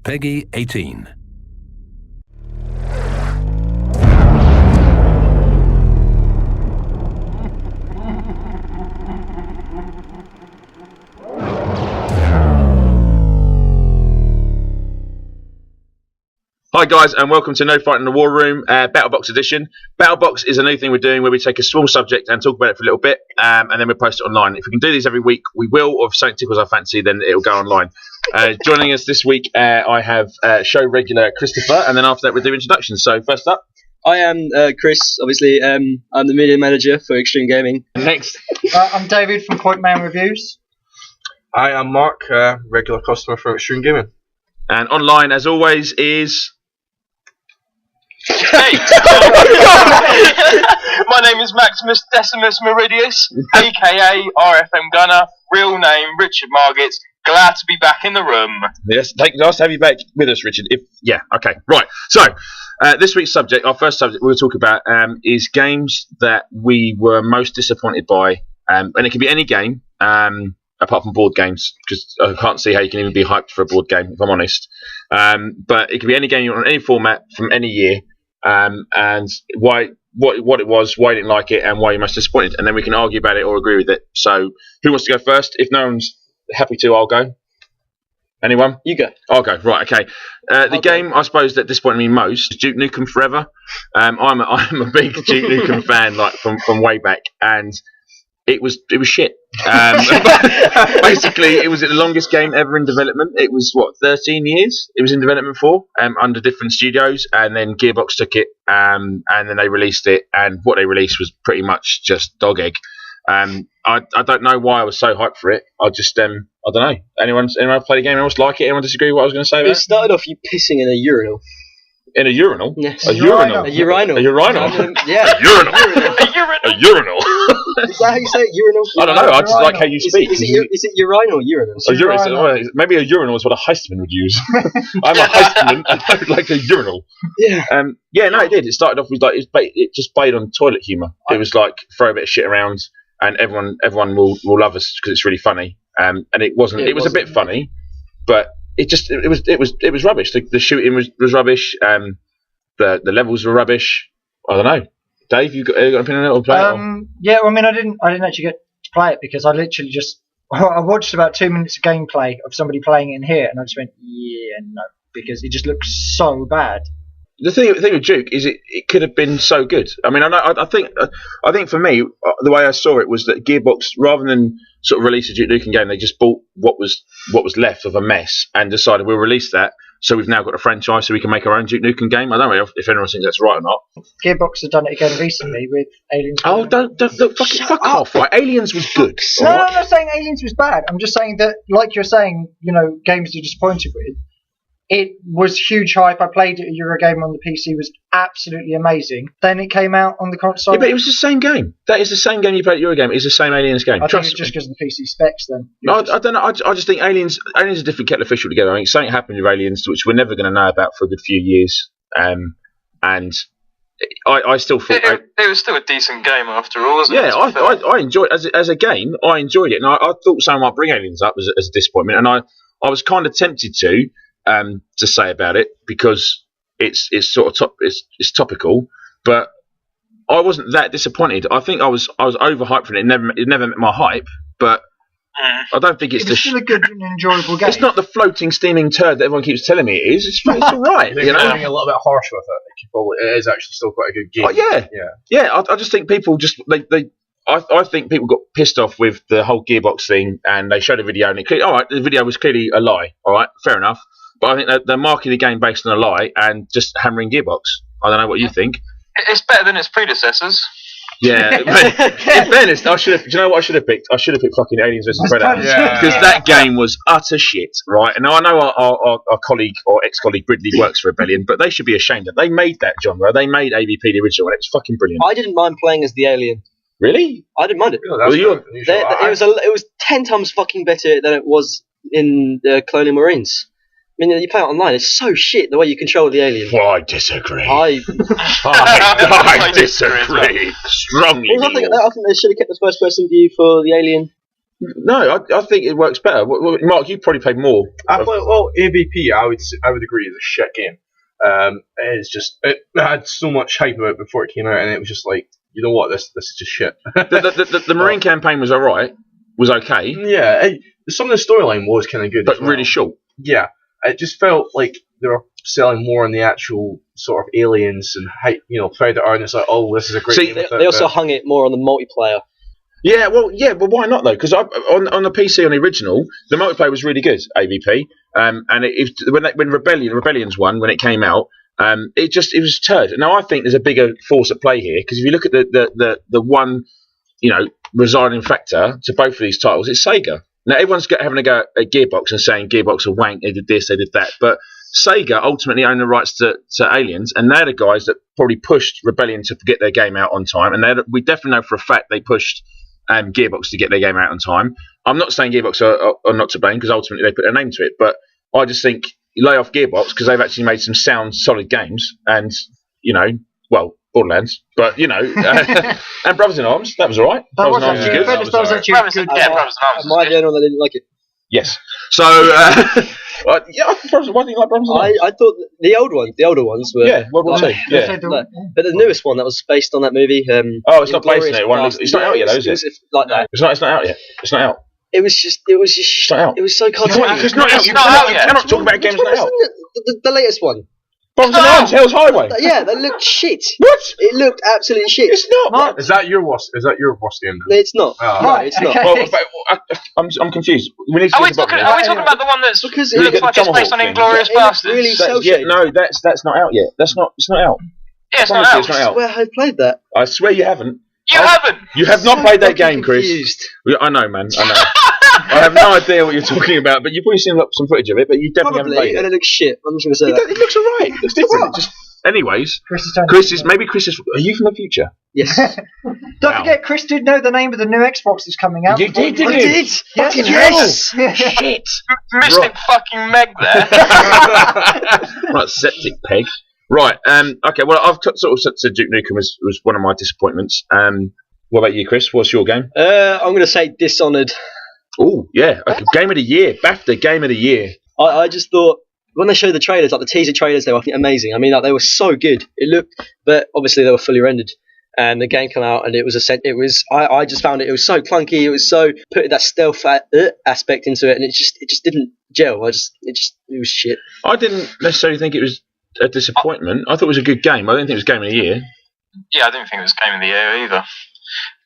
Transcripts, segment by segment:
Peggy 18. Hi guys, and welcome to No Fight in the War Room, Battlebox edition. Battlebox is a new thing we're doing where we take a small subject and talk about it for a little bit, and then we post it online. If we can do these every week, we will, or if something tickles our fancy, then it'll go online. Joining us this week, I have show regular Christopher, and then after that we'll do introductions. So first up, I am Chris, obviously. I'm the media manager for Extreme Gaming. Next, I'm David from Point Man Reviews. I am Mark, regular customer for Extreme Gaming. And online, as always, is... Hey! My name is Maximus Decimus Meridius, aka RFM Gunner, real name Richard Margits. Glad to be back in the room. Yes, nice to have you back with us, Richard. Okay, right. So, this week's subject, our first subject we'll talk about is games that we were most disappointed by. And it can be any game, apart from board games, because I can't see how you can even be hyped for a board game, if I'm honest. But it can be any game you want, on any format, from any year, and why, what it was, why you didn't like it, and why you're most disappointed. And then we can argue about it or agree with it. So, who wants to go first? If no one's happy to, I'll go. Anyone? You go. I'll go. Right, okay. The game, I suppose, that disappointed me most is Duke Nukem Forever. I'm a big Duke Nukem fan, like from way back, and it was shit. Basically, it was the longest game ever in development. It was 13 years it was in development for, under different studios, and then Gearbox took it, and then they released it, and what they released was pretty much just dog egg. I don't know why I was so hyped for it. I just I don't know. Anyone play the game? Anyone else like it? Anyone disagree with what I was going to say about it? It started off you pissing in a urinal. In a urinal? Yes. A urinal? A urinal. A urinal? Yeah. A urinal? A urinal? Is that how you say it? Urinal? I don't know. I just like how you speak. Is it urinal or urinal? Maybe a urinal is what a heistman would use. I'm a heistman and I would like a urinal. Yeah. No, it did. It started off with it just played on toilet humour. It was like throw a bit of shit around and everyone will love us because it's really funny. And it wasn't. It was a bit funny, but it was rubbish. The shooting was rubbish. The levels were rubbish. I don't know. Dave, you got an opinion on it or play it? Yeah, well, I mean, I didn't actually get to play it because I literally I watched about 2 minutes of gameplay of somebody playing it in here, and I just went, yeah, no, because it just looks so bad. The thing with Duke is it could have been so good. I mean, I think for me, the way I saw it was that Gearbox, rather than sort of release a Duke Nukem game, they just bought what was left of a mess and decided we'll release that. So we've now got a franchise, so we can make our own Duke Nukem game. I don't know if anyone thinks that's right or not. Gearbox have done it again recently with Aliens. Oh, don't fuck off! Right, Aliens was good. No, I'm not saying Aliens was bad. I'm just saying that, like you're saying, games you're disappointed with. It was huge hype. I played it at Eurogame on the PC. It was absolutely amazing. Then it came out on the console. Yeah, but it was the same game. That is the same game you played at Eurogame. It's the same Aliens game. I think it's just because of the PC specs then. No, I don't know. I just think Aliens are a different kettle of fish altogether. I think something happened with Aliens which we're never going to know about for a good few years. And I still thought... It was still a decent game after all, wasn't it? Yeah, I enjoyed it. As a game, I enjoyed it. And I thought someone might bring Aliens up as a disappointment. And I was kind of tempted to say about it because it's sort of it's topical, but I wasn't that disappointed. I think I was overhyped for it. It never met my hype, but I don't think it's still a good and enjoyable game. It's not the floating, steaming turd that everyone keeps telling me it is. It's all right. Being a little bit harsh with it. It is actually still quite a good game. Oh, yeah. I just think people I think people got pissed off with the whole Gearbox thing, and they showed a video, and the video was clearly a lie. All right, fair enough. But I think they're marketing the game based on a lie and just hammering Gearbox. I don't know what you think. It's better than its predecessors. Yeah. In fairness, do you know what I should have picked? I should have picked fucking Aliens vs Predator. Because that game was utter shit, right? And now I know our colleague or ex-colleague Bridley works for Rebellion, but they should be ashamed that they made that genre. They made AVP the original, and it was fucking brilliant. I didn't mind playing as the alien. Really? I didn't mind it. It was 10 times fucking better than it was in the Colonial Marines. I mean, you play it online, it's so shit the way you control the alien. Well, I disagree. I disagree strongly. I think they should have kept the first person view for the alien No, I think it works better. Mark, you probably played more. AVP, I would agree, is a shit game. It had so much hype about it before it came out, and it was just like, you know what, this is just shit. The Marine campaign was alright, was okay, Yeah, some of the storyline was kind of good, but as well. really short. Yeah, it just felt like they were selling more on the actual sort of aliens and hype, Predator, and it's like, oh, this is a great game. They also hung it more on the multiplayer. Yeah, but why not though? Because on the PC on the original, the multiplayer was really good, AVP. And when Rebellion's won when it came out, it was turd. Now I think there's a bigger force at play here because if you look at the one, residing factor to both of these titles, it's Sega. Now everyone's having a go at Gearbox and saying Gearbox are wank, they did this, they did that, but Sega ultimately own the rights to Aliens, and they're the guys that probably pushed Rebellion to get their game out on time, and we definitely know for a fact they pushed Gearbox to get their game out on time. I'm not saying Gearbox are not to blame because ultimately they put their name to it, but I just think you lay off Gearbox because they've actually made some sound, solid games, and Borderlands, but and Brothers in Arms, that was alright. That was Brothers in actually Arms good. That was actually good. Yeah, Brothers in Arms. Am I the only one that didn't like it? Yes. So why do you like Brothers in Arms? I thought the older ones were. Yeah, World War II. Yeah. No, but the newest one that was based on that movie. It's not based on it. It's not out yet, though, is it? Like that. It's not out yet. It's not out. It was just. It's not out. It was so cartoonish. It's not out. You cannot talk about games not out. The latest one. Brothers in Arms, Hell's Highway. Yeah, that looked shit. What? It looked absolutely shit. It's not. Is that your worst game? No, it's not. Oh. No, it's not. Well, I'm confused. We need to Are we talk talking about about the one that's Because it looks like it's based on Tomahawk Inglourious thing. Bastards? Really so yeah, shit. no, that's not out yet. It's not out. Yeah, it's I not promise you out. it's not I out. swear I played that. I swear you haven't. You haven't. You have not played that game, Chris. Confused. I know, man. I know. I have no idea what you're talking about, but you've probably seen some footage of it, but you definitely haven't Probably, played and it. it looks shit. I'm just going to say that. It looks alright. It looks different. Anyways, Chris is. Are you from the future? Yes. Don't forget, Chris did know the name of the new Xbox that's coming out. You did, didn't I you? did. Fucking Yes. Shit. Mystic fucking Meg there. Right, septic peg. Right. Okay. Well, I've sort of said Duke Nukem was one of my disappointments. What about you, Chris? What's your game? I'm going to say Dishonored. Oh, yeah. Okay. Game of the year. BAFTA Game of the Year. I just thought when they showed the trailers, like the teaser trailers, they were amazing. I mean, like they were so good. It looked, but obviously they were fully rendered. And the game came out, and it was I just found it was so clunky. It was so put that stealth aspect into it, and it just didn't gel. It was shit. I didn't necessarily think it was a disappointment. I thought it was a good game. I didn't think it was Game of the Year. Yeah, I didn't think it was Game of the Year either.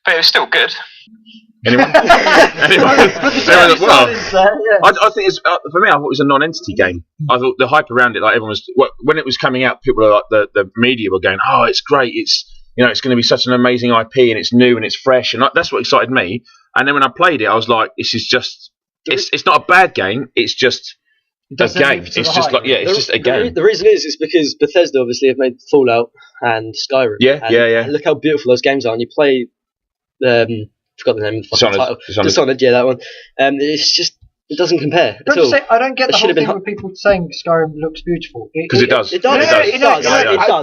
But it was still good. Anyone? Well, I think it's for me. I thought it was a non-entity game. I thought the hype around it, like everyone was when it was coming out, people were like the media were going, "Oh, it's great! It's it's going to be such an amazing IP, and it's new and it's fresh," and that's what excited me. And then when I played it, I was like, "This is just it's not a bad game. It's just a game. It's just like it's just a game." The reason is because Bethesda obviously have made Fallout and Skyrim. Yeah. And look how beautiful those games are, and you play forgot the name of the fucking title. Dishonored, yeah, that one. It's just it doesn't compare at all. I don't get the whole thing with people saying Skyrim looks beautiful. Because it does. It does. It does. No,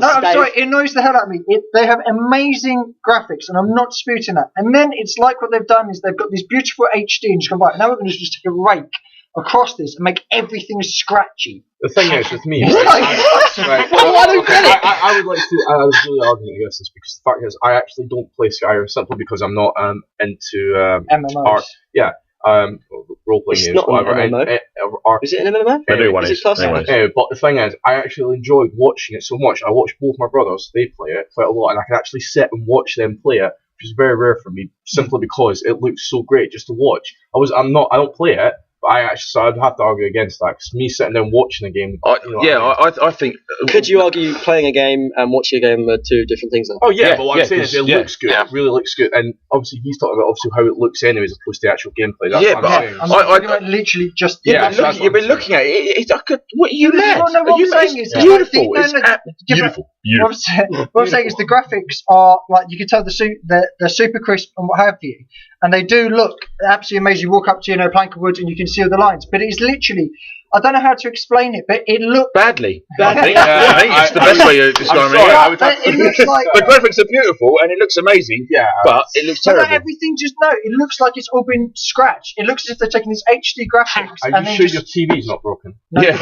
I'm sorry, it annoys the hell out of me. They have amazing graphics, and I'm not disputing that. And then it's like what they've done is they've got this beautiful HD, and just go right. Now we're going to just take a rake across this and make everything scratchy. The thing is, with me, I don't get it. I would like to. I was really arguing against this because the fact is, I actually don't play Skyrim simply because I'm not into MMOs. Role playing games. Not an MMO. Is it an MMO? I do one. Is it classified? But the thing is, I actually enjoyed watching it so much. I watched both my brothers; they play it quite a lot, and I can actually sit and watch them play it, which is very rare for me, simply because it looks so great just to watch. I don't play it. So I'd have to argue against that because me sitting there watching a game. I think. Could you argue playing a game and watching a game are two different things? Though? Oh yeah, but what I'm saying is it looks good. Yeah. It really looks good, and obviously he's talking about how it looks anyways, as opposed to the actual gameplay. That's Yeah, what but I'm saying. I'm talking about literally just. You've been looking at it. It's like what are you mad? No, what I'm saying is beautiful. Beautiful. What I'm saying is the graphics are like you can tell they're super crisp and what have you, and they do look absolutely amazing. You walk up to a plank of wood and you can see all the lines, but it is literally I don't know how to explain it, but it looked badly. I think it's the best way to describe it. It looks like The graphics are beautiful and it looks amazing. Yeah, but it looks but terrible. everything just it looks like it's all been scratched. It looks as if they're taking these HD graphics. Are you sure your TV's not broken? No. Yeah.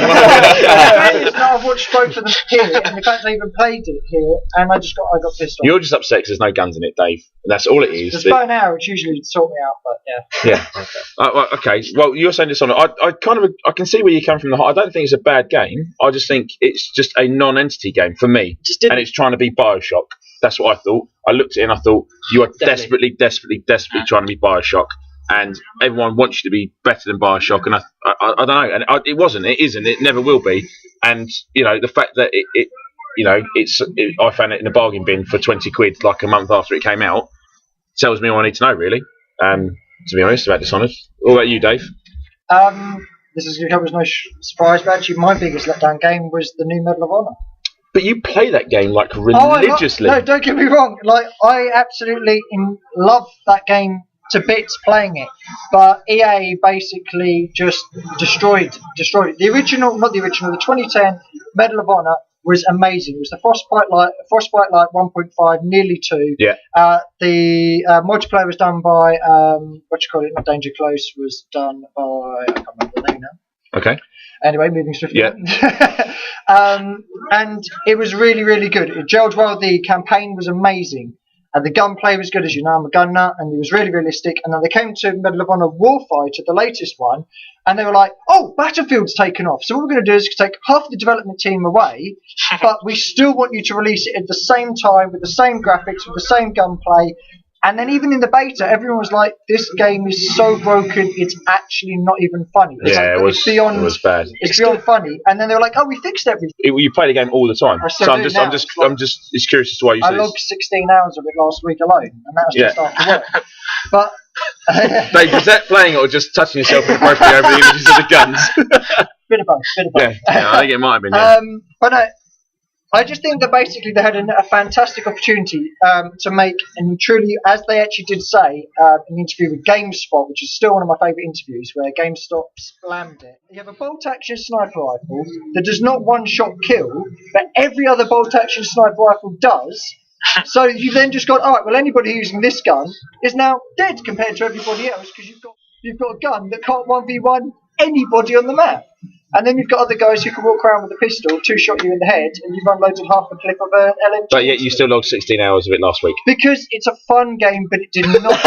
I've watched both of them here, and in fact I even played it here, and I got pissed off. You're just upset because there's no guns in it, Dave. That's all it is. There's bow and arrow, which usually sort me out, but yeah. Yeah. Okay. Well, you're saying this on. I can see where you come from. I don't think it's a bad game. I just think it's just a non-entity game for me, and it's trying to be Bioshock. That's what I thought. I looked at it and I thought you are desperately trying to be Bioshock, and everyone wants you to be better than Bioshock. And I don't know. And it wasn't. It isn't. It never will be. And the fact that I found it in a bargain bin for 20 quid like a month after it came out tells me all I need to know, really. To be honest, about Dishonored. What about you, Dave? This is going to come as no surprise, but actually my biggest letdown game was the new Medal of Honor. But you play that game like religiously. No, don't get me wrong. Like I absolutely love that game to bits playing it, but EA basically just destroyed it. The 2010 Medal of Honor was amazing. It was the Frostbite Light 1.5, nearly 2. Yeah. The multiplayer was done by not Danger Close, was done by I can't remember the name now. Okay. Anyway, moving swiftly. Yeah. And it was really, really good. It gelled well. The campaign was amazing. And the gunplay was good, as you know, I'm a gun nut, and it was really realistic. And then they came to Medal of Honor Warfighter, the latest one, and they were like, oh, Battlefield's taken off. So what we're going to do is take half the development team away, but we still want you to release it at the same time, with the same graphics, with the same gunplay. And then even in the beta, everyone was like, this game is so broken, it's actually not even funny. It's it was bad. It's beyond funny. And then they were like, oh, we fixed everything. You play the game all the time. I'm just curious as to why you said I logged 16 hours of it last week alone, and that was just after work. But Dave, was that playing it or just touching yourself inappropriately over the images of the guns? Bit of both. Yeah, I think it might have been. But I just think that basically they had a fantastic opportunity to make, and truly, as they actually did say in the interview with GameSpot, which is still one of my favourite interviews, where GameSpot slammed it. You have a bolt-action sniper rifle that does not one-shot kill, but every other bolt-action sniper rifle does. So you've then just gone, all right, well, anybody using this gun is now dead compared to everybody else, because you've got a gun that can't 1v1 anybody on the map. And then you've got other guys who can walk around with a pistol, two-shot you in the head, and you've unloaded half a clip of an LMG. But yet you still logged 16 hours of it last week. Because it's a fun game, but it did not...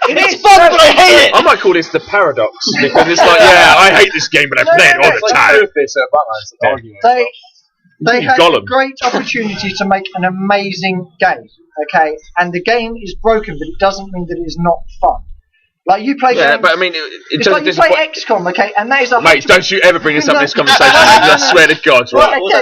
It is fun, but I hate it! I might call this the paradox, because it's like, I hate this game, but I play it all the time. They had a great opportunity to make an amazing game, okay? And the game is broken, but it doesn't mean that it is not fun. Like you play games, but I mean, it's like you play XCOM, okay? And that is a mate. Don't you ever bring this up in this conversation? I swear to God, right? Okay. I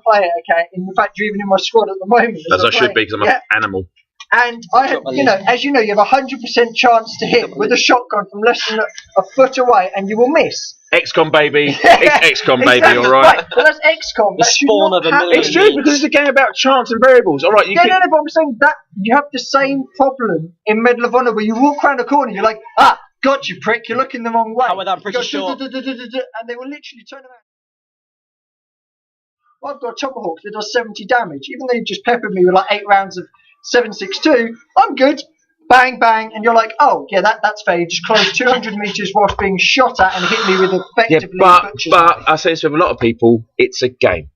play it, okay? In fact, you're even in my squad at the moment. As I should be, because I'm an animal. And I had, as you know, you have a 100% chance to hit with a shotgun from less than a foot away, and you will miss. XCOM baby, XCOM baby, all right. Well, that's XCOM. The spawn of a million. It's true because it's a game about chance and variables. All right, but I'm saying that you have the same problem in Medal of Honor where you walk around a corner, you're like, got you, prick. You're looking the wrong way. How I'm pretty sure. And they will literally turn around. Well, I've got a Tomahawk that does 70 damage, even though you just peppered me with like 8 rounds of 7.62. I'm good. Bang, bang, and you're like, oh, yeah, that's fair. You just closed 200 metres whilst being shot at and hit me with effectively but I say this with a lot of people, it's a game.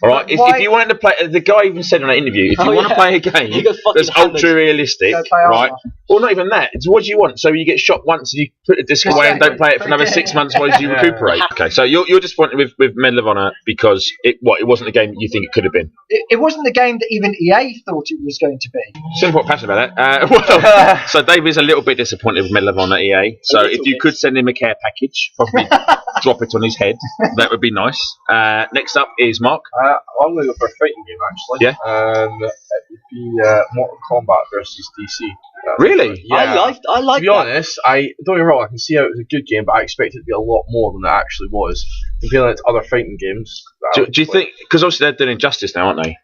All right, if you wanted to play, the guy even said in that interview, if you want to play a game that's ultra realistic, right? Or not even that. It's what do you want? So you get shot once and you put the disc away and don't play it for another 6 months while you recuperate. Okay, so you're disappointed with Medal of Honor because it wasn't the game you think it could have been. It wasn't the game that even EA thought it was going to be. Simple and passionate about that. So Dave is a little bit disappointed with Medal of Honor EA. So if you could send him a care package, probably drop it on his head. That would be nice. Next up is Mark. I'm going to go for a fighting game, actually. Yeah. It would be Mortal Kombat versus DC. Really? Yeah. I like. To be honest, don't get me wrong. I can see how it was a good game, but I expected it to be a lot more than it actually was. Comparing it to other fighting games. Do you think? Because obviously they're doing Injustice now, aren't they?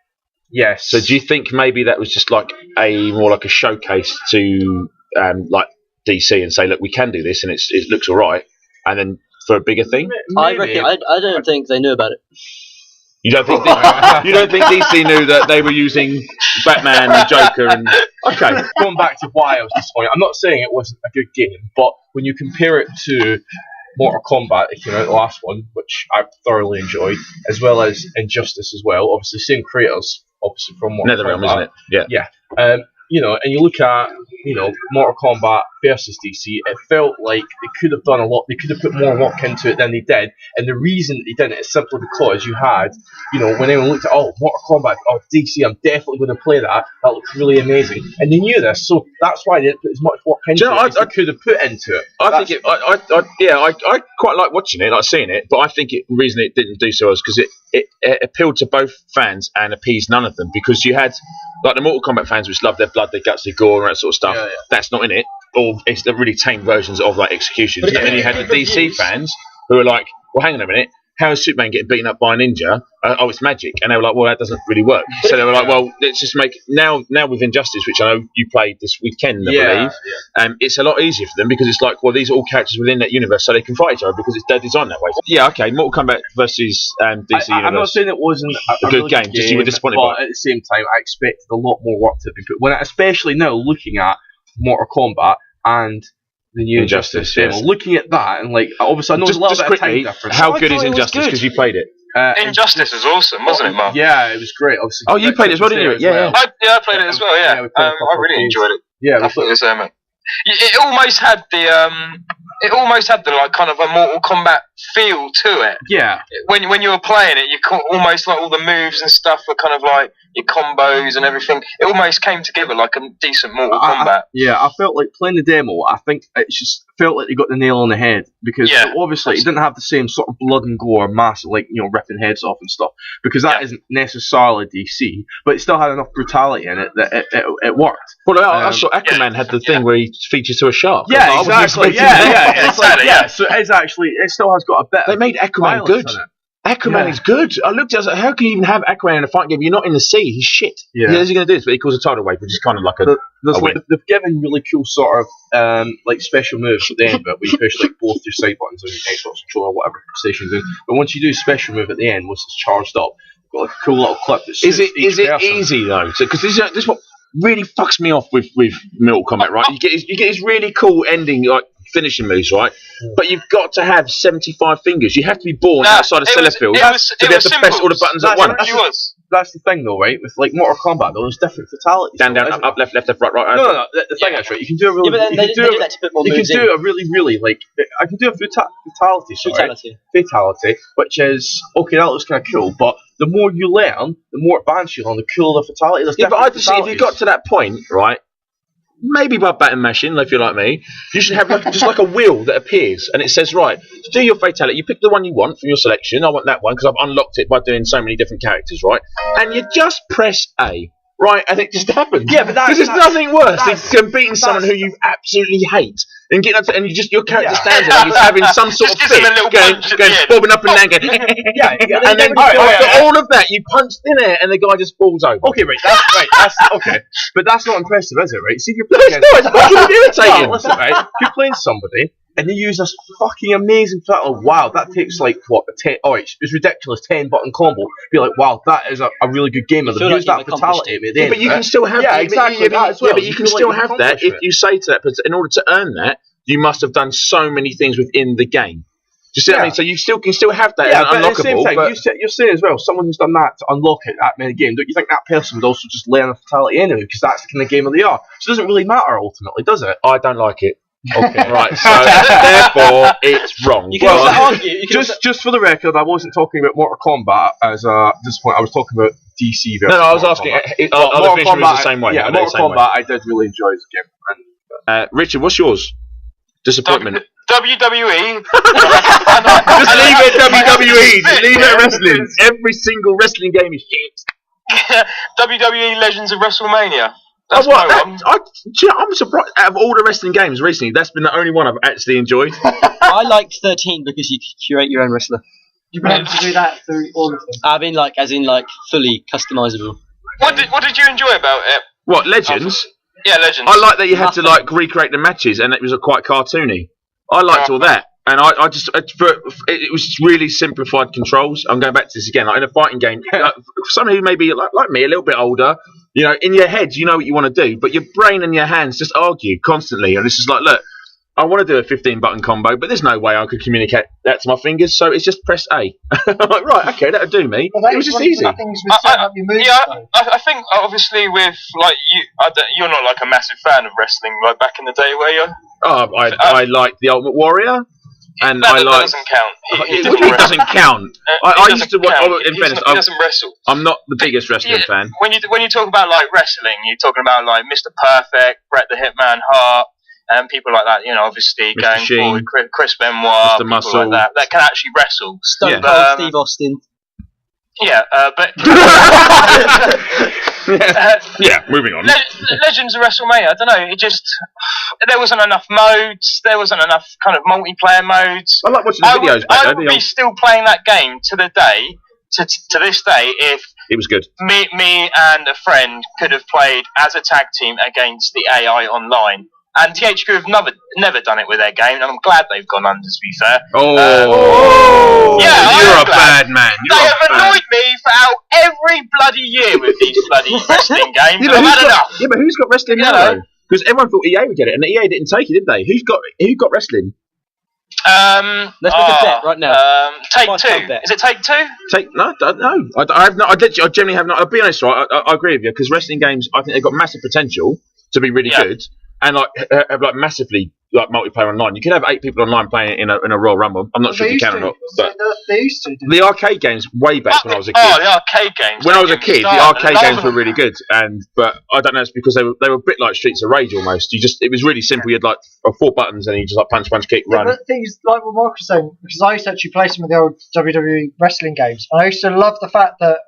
Yes. So do you think maybe that was just like more like a showcase to like DC and say, look, we can do this, and it looks all right, and then for a bigger thing. I reckon. I don't think they knew about it. You don't think DC knew that they were using Batman and Joker and Okay, going back to why I was disappointed. I'm not saying it wasn't a good game, but when you compare it to Mortal Kombat, it came out the last one, which I thoroughly enjoyed, as well as Injustice as well. Obviously, same creators, obviously from Mortal NetherRealm, Kombat. isn't it? Yeah. Yeah. And you look at, Mortal Kombat versus DC, it felt like they could have done a lot. They could have put more work into it than they did. And the reason they didn't is simply because you had, when anyone looked at, Mortal Kombat, DC, I'm definitely going to play that. That looks really amazing. And they knew this, so that's why they didn't put as much work into it as they could have put into it. I quite like watching it, like seeing it, but I think the reason it didn't do so was because it appealed to both fans and appeased none of them, because you had like the Mortal Kombat fans which love their blood, their guts, their gore and that sort of stuff. Yeah. That's not in it. Or it's the really tame versions of like executions. And then you had the DC fans who were like, well, hang on a minute, how is Superman getting beaten up by a ninja? It's magic. And they were like, well, that doesn't really work. So they were like, well, let's just make now with Injustice, which I know you played this weekend, I believe. Yeah. It's a lot easier for them because it's like, well, these are all characters within that universe, so they can fight each other because they're designed that way. Yeah, okay, Mortal Kombat versus DC Universe. I'm not saying it wasn't a good game, just you were disappointed by it. But at the same time, I expected a lot more work to be put. Especially now, looking at Mortal Kombat and the new Injustice. Yes. Looking at that and obviously I know there's a little bit of time difference. How good is Injustice? Because you played it. Injustice was awesome, wasn't it, Mark? Yeah, it was great. Obviously. You played it as well, didn't you? Yeah. I played it as well. Yeah, I really enjoyed it. Yeah, I thought it was it almost had the like kind of a Mortal Kombat feel to it. Yeah. When you were playing it, you almost like all the moves and stuff were kind of like your combos and everything. It almost came together like a decent Mortal Kombat. I felt like playing the demo. I think it just felt like they got the nail on the head because obviously it didn't have the same sort of blood and gore, massive ripping heads off and stuff, because that isn't necessarily DC, but it still had enough brutality in it that it worked. Well, I saw Aquaman had the thing where he features to a shark. Yeah, exactly. So it still has got a bit. They made Aquaman good. Aquaman is good. I looked at it, I was like, how can you even have Aquaman in a fight game? You're not in the sea. He's shit. Yeah. How's he going to do this? But he calls a tidal wave, which is kind of like they've given really cool sort of special moves at the end, but we push both your side buttons on your Xbox controller or whatever station's in. But once you do a special move at the end, once it's charged up, you've got a cool little clip that suits Is it easy though? Because this is what really fucks me off with Mortal Kombat, right? You get his really cool ending, like finishing moves, right? But you've got to have 75 fingers. You have to be born outside of Sellafield to be able to press all the buttons at once. That's the thing, though, right? With Mortal Kombat, there's different fatalities. Down, up, left, right. No. The thing is, right? You can do a really. Yeah, but then they do that to put more moves in. You can do a really I can do a fatality, which is okay. That looks kind of cool, but the more you learn, the more advanced you learn, the cooler the fatality. But I just see if you got to that point, right? Maybe by button mashing, if you're like me, you should have just like a wheel that appears and it says, right, to do your fatality, you pick the one you want from your selection. I want that one because I've unlocked it by doing so many different characters, right? And you just press A, right, and it just happens. Yeah, but because there's nothing worse than beating someone who you absolutely hate and getting up to, and your character stands there and he's having some sort of fit, going bobbing up and down, going, and then after all of that, you punched in it and the guy just falls over. Okay, that's okay, but that's not impressive, is it? Right? See, if you're playing it's fucking irritating. Listen, right? If you're playing somebody and they use this fucking amazing fatality, wow, that takes it's ridiculous 10-button combo. Be like, wow, that is a really good game. Use that fatality at the end. But you can still have that. Exactly. But you can still have that if you say to that person, in order to earn that, you must have done so many things within the game. Do you see what I mean? So you can still have that unlockable. At the same time, you're saying as well, someone who's done that to unlock it that many games, don't you think that person would also just learn a fatality anyway? Because that's the kind of gamer they are. So it doesn't really matter ultimately, does it? I don't like it. Okay, right. So therefore, it's wrong. You can also argue. Just for the record, I wasn't talking about Mortal Kombat as this point. I was talking about DC versus. No, I was asking. Are the finishing moves the same way? Yeah, Mortal Kombat, I did really enjoy as a game. Richard, what's yours? Disappointment. WWE. Just leave it WWE. Just leave it wrestling. Every single wrestling game is shit. WWE Legends of WrestleMania. I'm surprised. Out of all the wrestling games recently, that's been the only one I've actually enjoyed. I liked 13 because you could curate your own wrestler. You've been able to do that through all of them. I mean, fully customizable. What did you enjoy about it? What, Legends? Yeah, Legends. I like that you had to recreate the matches, and it was quite cartoony. I liked all that. And I just it was really simplified controls. I'm going back to this again. Like in a fighting game, like, for someone who maybe like me, a little bit older, you know, in your head you know what you want to do, but your brain and your hands just argue constantly. And this is like, look, I want to do a 15-button combo, but there's no way I could communicate that to my fingers, so it's just press A. I'm like, right, okay, that'll do me. Well, It was just easy. Things with setting up your moves, though. I think obviously with like you're not like a massive fan of wrestling like back in the day, were you? Oh, I like the Ultimate Warrior, and that, I like. That doesn't count. It doesn't count. I used to watch. In fairness, he doesn't wrestle. I'm not the biggest wrestling fan. When you talk about like wrestling, you're talking about like Mr. Perfect, Bret the Hitman Hart, and people like that. You know, obviously Mr. going Sheen, forward, Chris Benoit, Mr. people Muscle. like that can actually wrestle. Stone Cold Steve Austin. Yeah, but yeah. Moving on. Legends of WrestleMania. I don't know. It just there wasn't enough modes. There wasn't enough kind of multiplayer modes. I like watching the videos back I would be still playing that game to the day. To this day, if it was good. Me and a friend could have played as a tag team against the AI online. And THQ have never done it with their game, and I'm glad they've gone under, to be fair. Yeah, you're a bad man. They have annoyed me for every bloody year with these bloody wrestling games. I've had enough. Yeah, but who's got wrestling now? Because everyone thought EA would get it, and EA didn't take it, did they? Who got wrestling? Let's make a bet right now. Take Two. Is it Take Two? No. I have not. I generally have not. I'll be honest, right? I agree with you because wrestling games, I think they've got massiff potential to be really good. And have massively multiplayer online. You can have 8 people online playing it in a Royal Rumble. I'm not sure if you can or not. But they used to. The arcade games way back when I was a kid. Oh, the arcade games. When I was a kid, the arcade games were really good. But I don't know, it's because they were a bit like Streets of Rage almost. It was really simple. You had 4 buttons and you just punch, kick, run. But things like what Mark was saying, because I used to actually play some of the old WWE wrestling games, and I used to love the fact that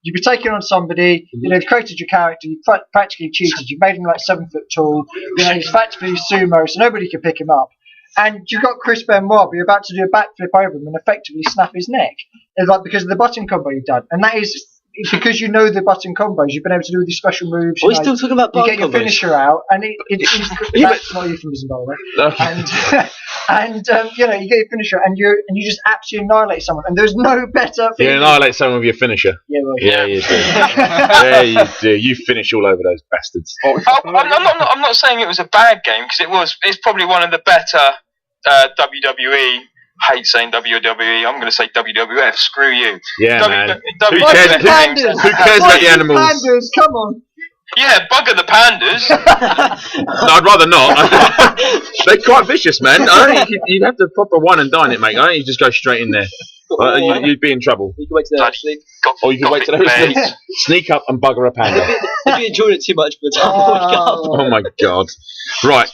you'd be taking on somebody, you've created your character, you've practically cheated, you've made him 7 foot tall, he's effectively sumo, so nobody can pick him up. And you've got Chris Benoit, but you're about to do a backflip over him and effectively snap his neck. It's because of the button combo you've done. And that is because you know the button combos, you've been able to do these special moves. Are we still talking about button combos? You get your finisher out, and that's not euphemism, by the way. Okay. And you get your finisher, and you just absolutely annihilate someone, and there's no better. You annihilate someone with your finisher. Yeah, well, yeah, you do. Yeah, you do. You finish all over those bastards. I'm not saying it was a bad game because it's probably one of the better WWE. Hate saying WWE. I'm going to say WWF. Screw you. Yeah, man. Who cares about the animals? Pandas, come on. Yeah, bugger the pandas. No, I'd rather not. They're quite vicious, man. I don't think you'd have to proper wine and dine it, mate. I don't think you just go straight in there. You'd be in trouble. You can wait till they're asleep. Or you can wait till they're asleep. Sneak up and bugger a panda. If you enjoyed it too much, but oh my god. Right.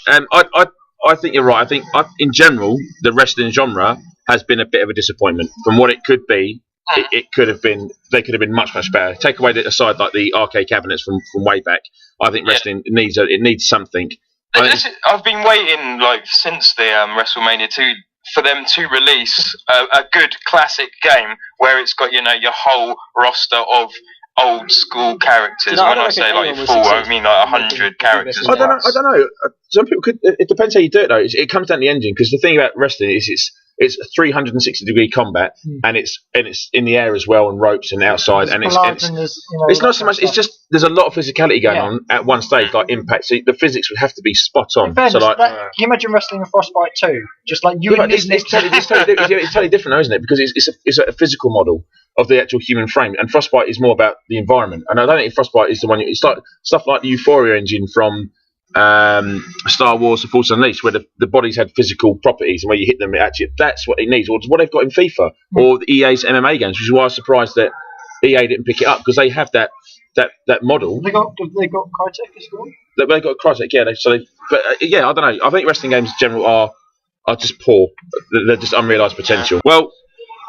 I think you're right. I think in general, the wrestling genre has been a bit of a disappointment. From what it could be, it could have been. They could have been much better. Take away aside the arcade cabinets from way back. I think wrestling needs something. I've been waiting since the WrestleMania 2 for them to release a good classic game where it's got your whole roster of old school characters. When I say full, I mean 100 characters. I don't know. Some people could. It depends how you do it though. It comes down to the engine because the thing about wrestling is it's a 360-degree combat and it's in the air as well and ropes and outside and it's not so much. It's just there's a lot of physicality going on at one stage like impact. So the physics would have to be spot on. Fairness, can you imagine wrestling in Frostbite 2? Just like you. It's totally different, though, isn't it? Because it's a physical model of the actual human frame, and Frostbite is more about the environment. And I don't think Frostbite is the one. It's like stuff like the Euphoria engine from Star Wars: The Force Unleashed, where the bodies had physical properties, and where you hit them, that's what it needs. Or what they've got in FIFA or the EA's MMA games, which is why I was surprised that EA didn't pick it up because they have that model. They got Crytek as well. They got Crytek, yeah. I don't know. I think wrestling games in general are just poor. They're just unrealised potential. Well,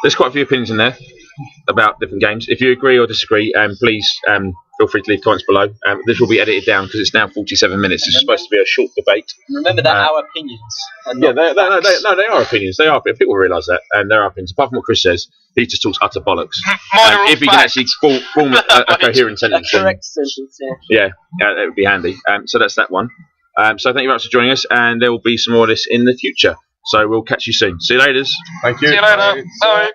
there's quite a few opinions in there about different games. If you agree or disagree, please feel free to leave comments below. This will be edited down because it's now 47 minutes. This is supposed to be a short debate. Remember that our opinions. They are opinions. They are. People realise that, and they're opinions. Apart from what Chris says, he just talks utter bollocks. If he can actually form a coherent sentence, correct sentence. Yeah, that would be handy. So that's that one. So thank you very much for joining us, and there will be some more of this in the future. So we'll catch you soon. See you later. Thank you. See you later. Bye.